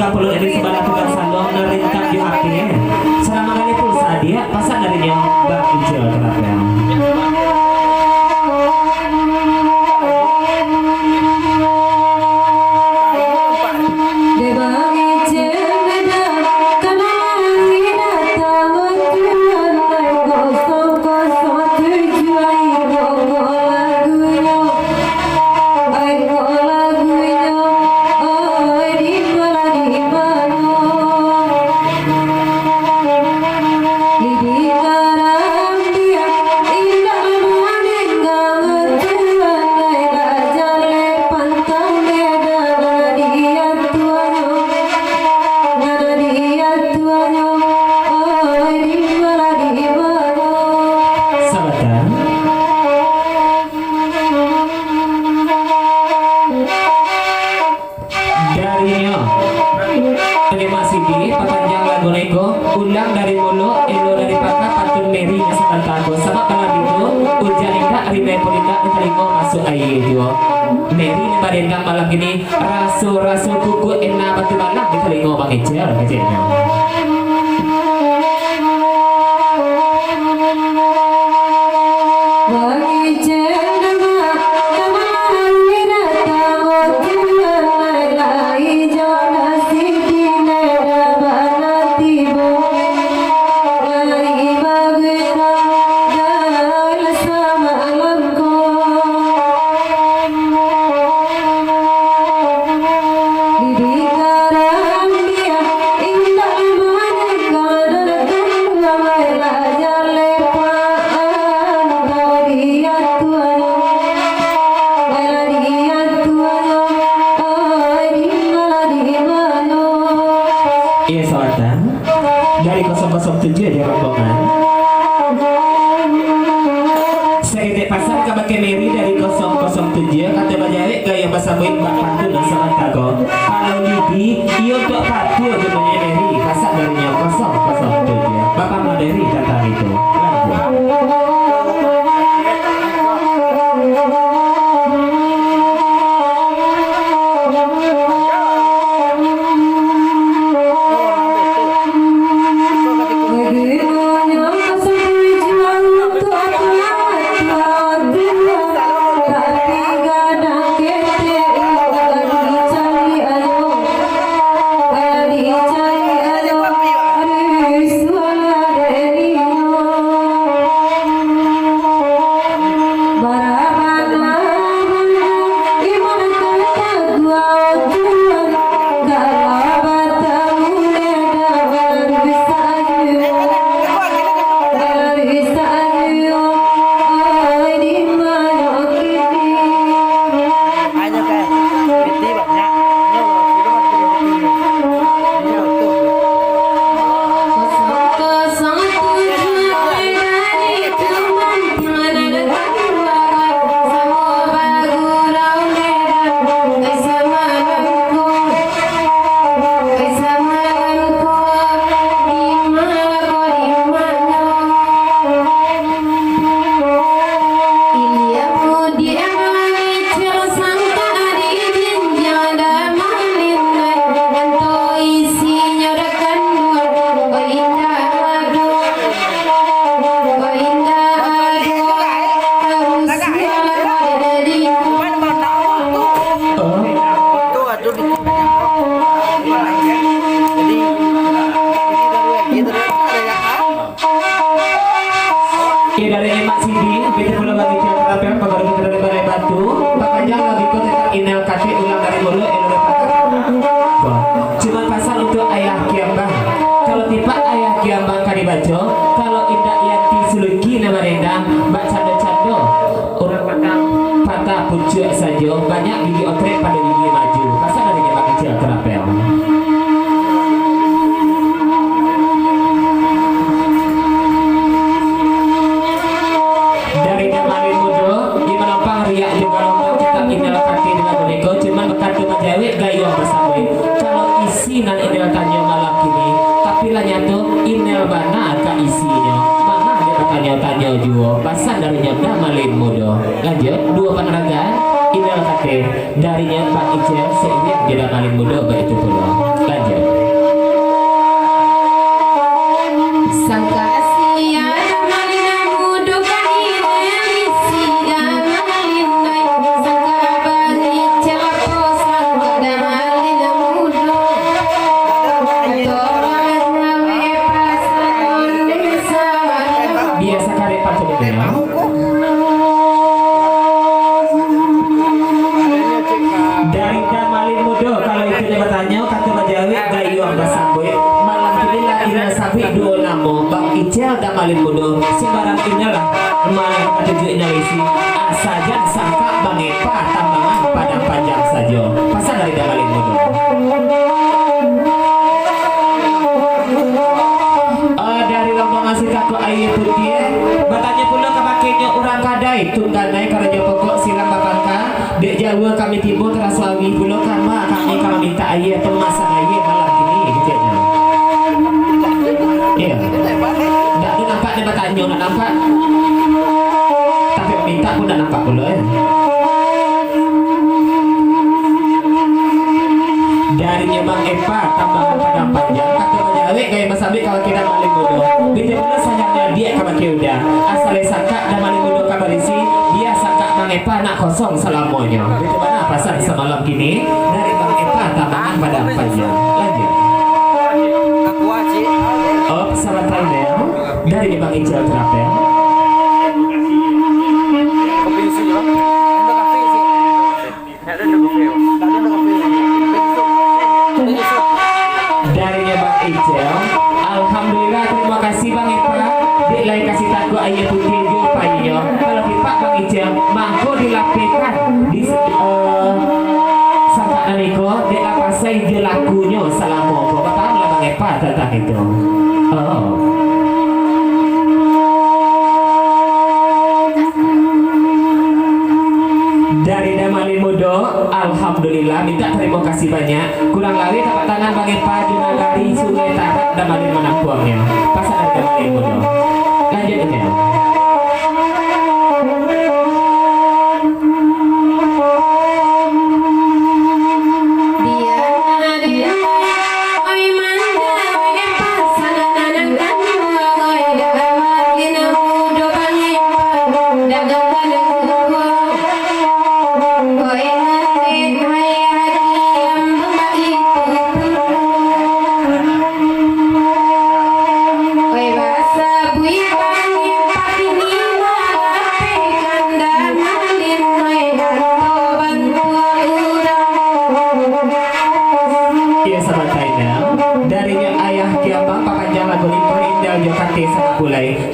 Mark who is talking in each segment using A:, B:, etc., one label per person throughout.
A: kapulun ini sebalah tukang sandong nerintang di hati selama kali pulsa dia pasang darinya bak ijel terapel. Ulang dari mulu, elo dari paka, pantun Mary nyasakan tago sama kalau itu ujian indah, rimai polita, telingo masuk air juga. Mary nebarendang malam gini, rasu kuku enak batu malam di telingo bang Ijel, kecilnya. Iya selatan dari 007 aja rombongan. Saya pasar ke Bake Mary dari 007 kata Bajawek gaya bahasa buin bak pantun dan sangat tago. Kalau Bibi iya untuk patu aja punya Mary pasar darinya 007. Bapak Maderi datang itu lanjut. Dari Mak Sidi, kita pula bagi cara terapi pegawai kita dari Balai Batu, Pakajang lagi kau tetap inel kaki ulang dari mulu elo cuma pasal untuk ayah kiambang. Kalau tiba ayah kiambang kali baca, kalau indah yati suluki nama rendang, bak cado orang patah pucuk saja, banyak gigi otrek pada gigi maju. Pasal dari Mak kecil terapel. Nan inel tanya malam kini tapi lah nyatu inel mana ka isinya mana dia tanya juga pasan dari nyata malin mudo lanjut dua peneragaan inel kate dari nyata Ijel seiring tidak malin mudo begitu pula lanjut. yang bersambut malam inilah ina sapi dua namo bang Icel dan malin bodoh sembarang inilah malam ketujuh inalisi saja sangka bang Epa tambangan padang panjang saja pasal dari malin bodoh dari rombongan sitaku air putih batanya pula kemakainya orang kadai tunggal naik kerja pokok silang bapangka dek Jawa kami timur teraswawi pula kama kami minta air atau masak air malam kini gitu ya iya nggak tu nampak dia batanya nak nampak tapi minta pun nak nampak pula ya darinya Bang Epa tambahan padang panjang kata Bajawe gaya masabik kalau kita maling bodoh bila pula sayangnya dia kabake udah asalnya sangka dan maling bodoh kabarisi dia sangka Bang Epa nak kosong selamanya bila mana pasal semalam kini dari Bang Epa tambahan padang panjang lanjut oh sahabat Rainel dari Bang Icel Terapel darinya Bang Icel alhamdulillah terima kasih Bang Epa dek lain kasih tahu ayah putih jumpai kalau pipak Bang Icel mangko dilapikan di sampai naniko dek apa saya dia lakunya selama bapak lah Bang Epa tentang itu oh dari Damalin Mudo alhamdulillah minta terima kasih banyak kurang lebih tapak tangan Bang Epa di nagari sungai Tarak Damalin menampuangnya pasal dari Damalin Mudo lanjut ya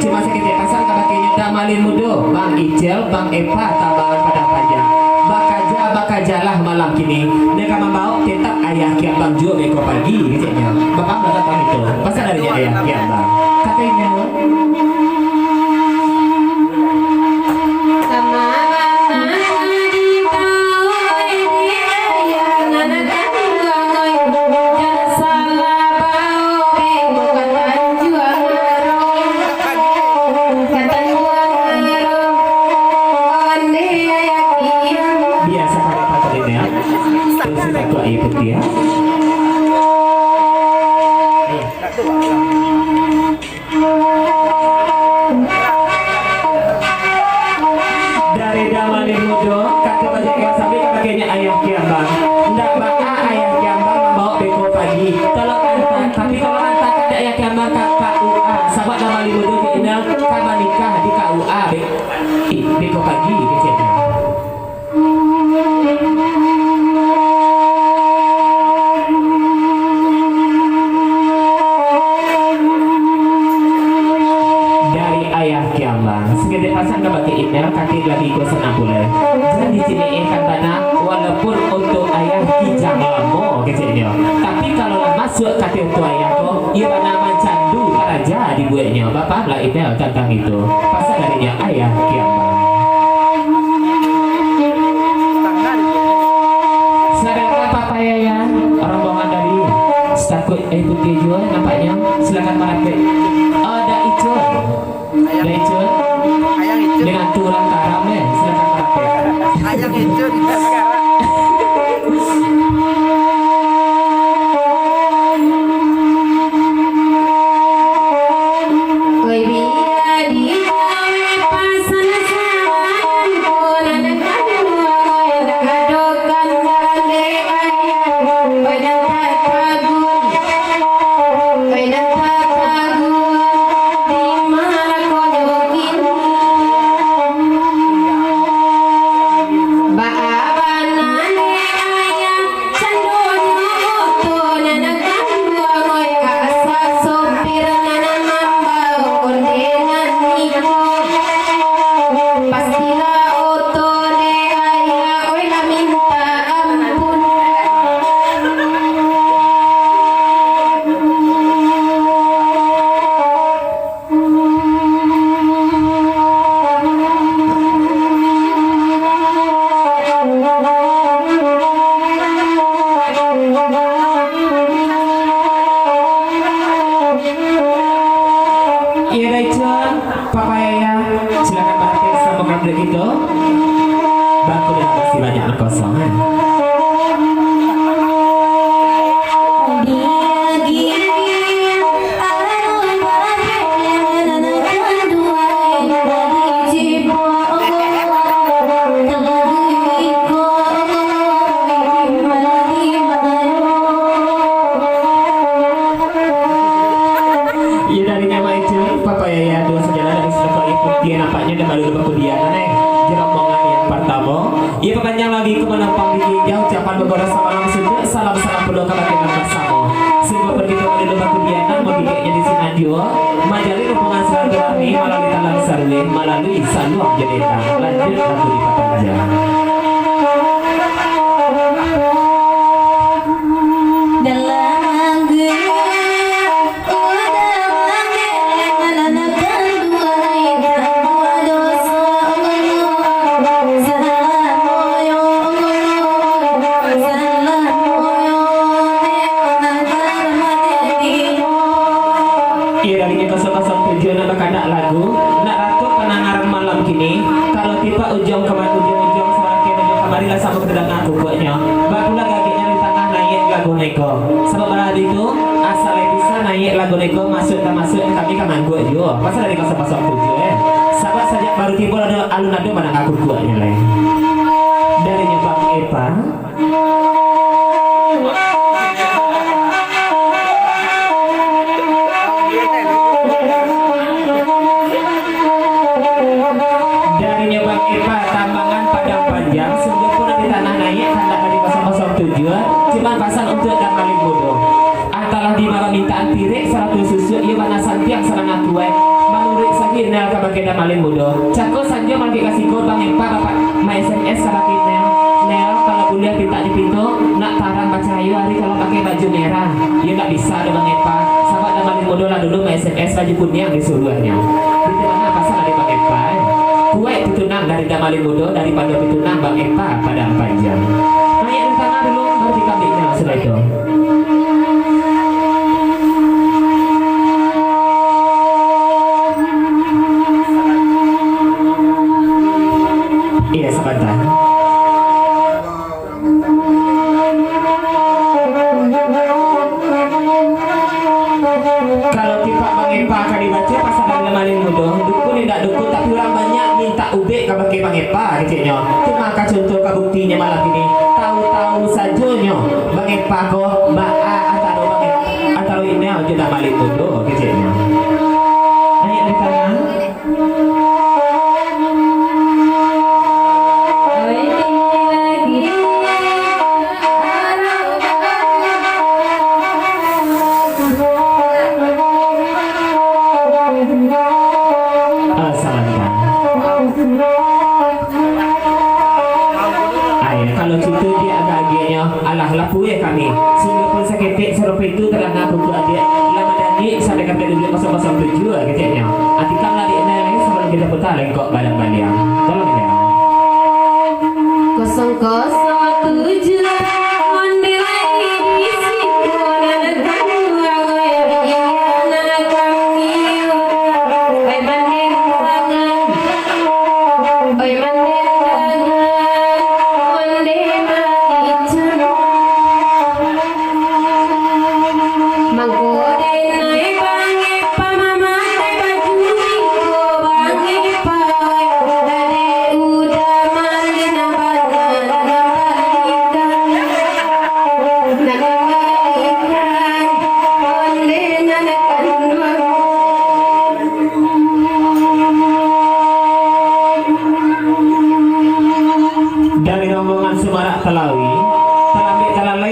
A: cuma sekitar pasal kabakenya Damalin Mudo Bang Icel Bang Epa tambahan padang panjang bakajalah malam kini mereka membawa tetap ayah kiambang jual beko pagi katanya bapak nggak tahu itu pasal darinya ayah kiambang katanya dari Damalin Mudo kata baca yang sampai kabakenya ayah kiambang ndak baka ayah kiambang membawa beko pagi tolong antar tapi kalau antar ada ayah kiambang ke KUA sahabat Damalin Mudo diinal kama nikah di KUA beko pagi kecilnya segede pasang ke bagi email kaki lagi gue senang boleh jangan diciniin bana walaupun untuk ayah kijang lamo kecilnya tapi kalau lah masuk kaki untuk ayah kok ia nama candu raja dibuatnya bapak lah email tentang itu pasang darinya ayah kiambang saudara papa ya rombongan dari stakut putih jual nampaknya silakan merapik ada itu dengan turang karam ya silakan pakai ayam hijau sekarang
B: Ba'awana
A: masih banyak kekosongan. Nampaknya udah baru lupa kudiana nih jerombongan yang pertama. Ia pepanjang lagi ke menampang di ginjal ucapan begoros salam sunda salam peluang kebahagiaan bersama. Sebuah pergi ke lupa kudiana mau dikeknya di Sinanjua majalin hubungan silaturahmi melalui talang sarwe melalui saluang jedeta. Lanjut lagu di pepanjang. Marilah sama kedatangan bukunya. Bakulah gaginya di tengah naik lagu neko. Sebab berada itu asal bisa naik lagu neko masuk kami kan nganggu aja. Pasal dari 007 ya. Sahabat sejak baru timbul ada alun-alun mana ngaku kuatnya le. Dari Bang Epa. Dari Bang Epa Tambangan Padang Panjang. Cuman pasal untuk dan paling bodoh antalah di malam mintaan tirik 100 susu ia mana santiang serang aku malurik sakit nel ke bagian dan paling bodoh cakul sanjo mandi kasih kod Bang Epa bapak ma SMS sarakit nel kalau kuliah kita di pintu nak tarang baca ayu hari kalau pakai baju merah ia nggak bisa ada Bang Epa sahabat dan paling bodoh lah dulu ma SMS baju kuning disuruhnya itu mana pasal dari Bang Epa kue pitunang dari Damali Mudo daripada pitunang Bang Epa Padang Panjang. Naik di tangan dulu baru dikambingnya setelah itu. Iya sebentar. Kalau tipe Bang Epa akan dibaca pasal dari Damali Mudo dukun tidak dukun tapi orang banyak minta ubek ke Bang Epa kecilnya. Cuma contoh kabuktinya malam ini tahu-tahu sajonyo Bang Epa ko Mbak A atau ini aja dah balik bodoh kecilnya. Ayo di tangan. Kalau situ dia agak-agaknya alah lapu ya kami sehingga pun saketik serupa itu kerana aku buat dia lama dani sampai kata dulu 007 kecilnya atikam lah di ini sebelum kita putar lengkok badan-badan tolong ya
B: 007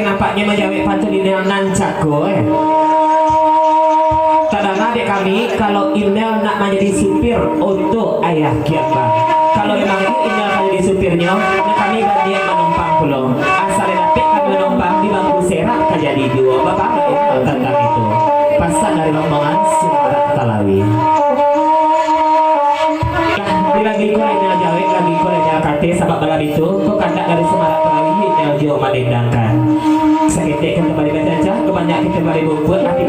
A: nampaknya menjawab pantun di Nancako tadana adik kami kalau Inel nak menjadi supir untuk ayah Kiamba kalau memang Inel menjadi supirnya nah kami bagian menumpang pulau asal dapet kami menumpang di bangku serak jadi dua bapak Inel tentang itu pasal dari rombongan Sumatera Talawi lagi ko Inel jawab lagi ko Inel kate sabab balar itu kok kandak dari Sumatera Talawi Inel jauh madendangkan seketik kembali baca kebanyakan kembali buku arti